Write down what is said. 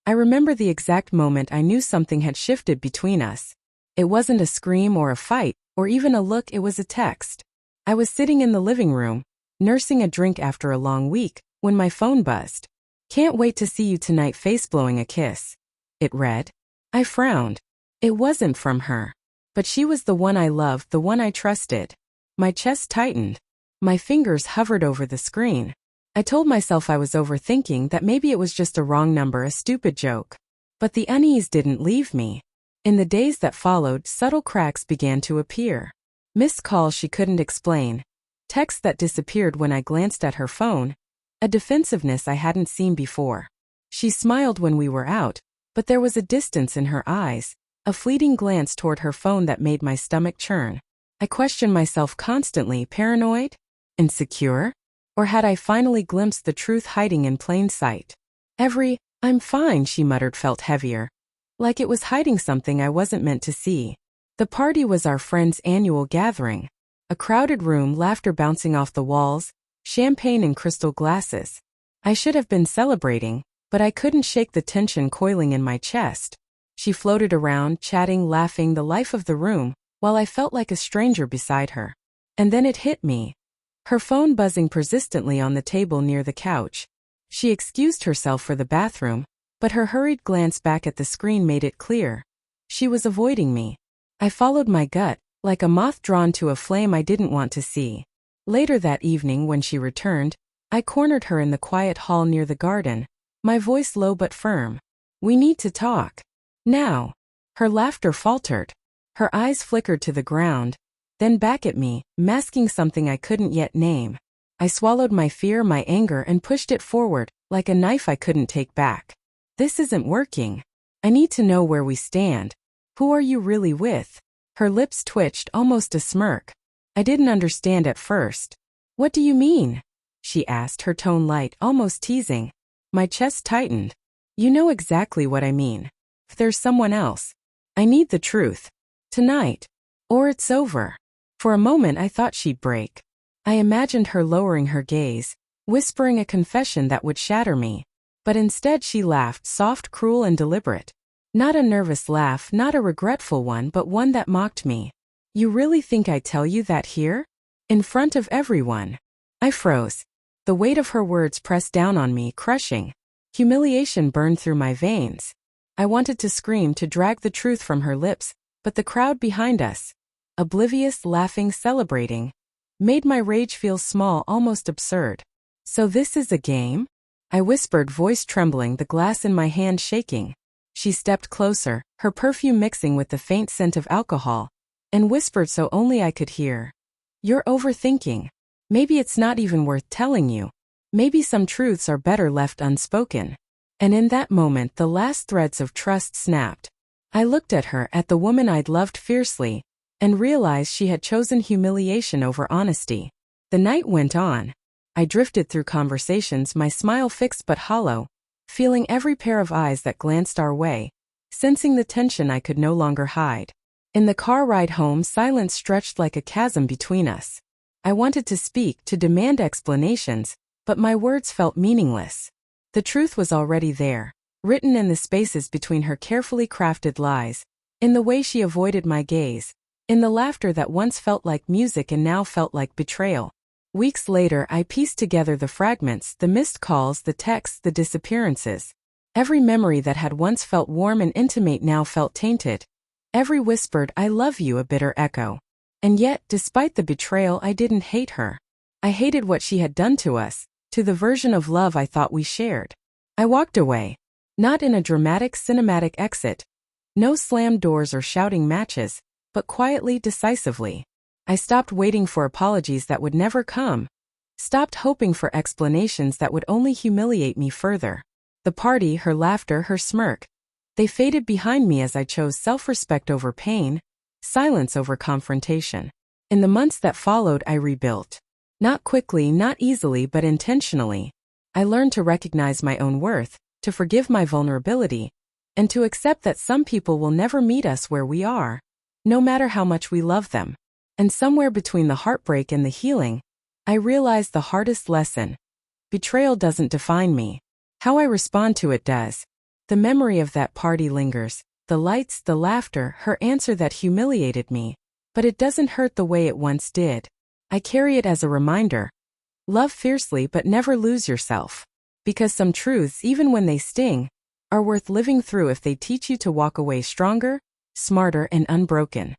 I remember the exact moment I knew something had shifted between us. It wasn't a scream or a fight, or even a look, it was a text. I was sitting in the living room, nursing a drink after a long week, when my phone buzzed. "Can't wait to see you tonight, face blowing a kiss," it read. I frowned. It wasn't from her. But she was the one I loved, the one I trusted. My chest tightened. My fingers hovered over the screen. I told myself I was overthinking, that maybe it was just a wrong number, a stupid joke. But the unease didn't leave me. In the days that followed, subtle cracks began to appear. Missed calls she couldn't explain. Texts that disappeared when I glanced at her phone. A defensiveness I hadn't seen before. She smiled when we were out, but there was a distance in her eyes, a fleeting glance toward her phone that made my stomach churn. I questioned myself constantly, paranoid? Insecure? Or had I finally glimpsed the truth hiding in plain sight? Every "I'm fine," she muttered, felt heavier. Like it was hiding something I wasn't meant to see. The party was our friend's annual gathering. A crowded room, laughter bouncing off the walls, champagne in crystal glasses. I should have been celebrating, but I couldn't shake the tension coiling in my chest. She floated around, chatting, laughing, the life of the room, while I felt like a stranger beside her. And then it hit me. Her phone buzzing persistently on the table near the couch. She excused herself for the bathroom, but her hurried glance back at the screen made it clear. She was avoiding me. I followed my gut, like a moth drawn to a flame I didn't want to see. Later that evening, when she returned, I cornered her in the quiet hall near the garden, my voice low but firm. "We need to talk. Now." Her laughter faltered. Her eyes flickered to the ground, then back at me, masking something I couldn't yet name. I swallowed my fear, my anger, and pushed it forward, like a knife I couldn't take back. "This isn't working. I need to know where we stand. Who are you really with?" Her lips twitched, almost a smirk. I didn't understand at first. "What do you mean?" she asked, her tone light, almost teasing. My chest tightened. "You know exactly what I mean. If there's someone else, I need the truth. Tonight. Or it's over." For a moment I thought she'd break. I imagined her lowering her gaze, whispering a confession that would shatter me. But instead she laughed, soft, cruel, and deliberate. Not a nervous laugh, not a regretful one, but one that mocked me. "You really think I'd tell you that here? In front of everyone?" I froze. The weight of her words pressed down on me, crushing. Humiliation burned through my veins. I wanted to scream, to drag the truth from her lips, but the crowd behind us, oblivious, laughing, celebrating, made my rage feel small, almost absurd. "So this is a game?" I whispered, voice trembling, the glass in my hand shaking. She stepped closer, her perfume mixing with the faint scent of alcohol, and whispered so only I could hear. "You're overthinking. Maybe it's not even worth telling you. Maybe some truths are better left unspoken." And in that moment the last threads of trust snapped. I looked at her, at the woman I'd loved fiercely, and realized she had chosen humiliation over honesty. The night went on. I drifted through conversations, my smile fixed but hollow, feeling every pair of eyes that glanced our way, sensing the tension I could no longer hide. In the car ride home, silence stretched like a chasm between us. I wanted to speak, to demand explanations, but my words felt meaningless. The truth was already there, written in the spaces between her carefully crafted lies, in the way she avoided my gaze, in the laughter that once felt like music and now felt like betrayal. Weeks later I pieced together the fragments, the missed calls, the texts, the disappearances. Every memory that had once felt warm and intimate now felt tainted. Every whispered "I love you" a bitter echo. And yet, despite the betrayal, I didn't hate her. I hated what she had done to us, to the version of love I thought we shared. I walked away. Not in a dramatic, cinematic exit. No slammed doors or shouting matches, but quietly, decisively. I stopped waiting for apologies that would never come. Stopped hoping for explanations that would only humiliate me further. The party, her laughter, her smirk, they faded behind me as I chose self-respect over pain, silence over confrontation. In the months that followed, I rebuilt. Not quickly, not easily, but intentionally. I learned to recognize my own worth, to forgive my vulnerability, and to accept that some people will never meet us where we are, no matter how much we love them. And somewhere between the heartbreak and the healing, I realized the hardest lesson. Betrayal doesn't define me. How I respond to it does. The memory of that party lingers, the lights, the laughter, her answer that humiliated me. But it doesn't hurt the way it once did. I carry it as a reminder. Love fiercely but never lose yourself. Because some truths, even when they sting, are worth living through if they teach you to walk away stronger, smarter, and unbroken.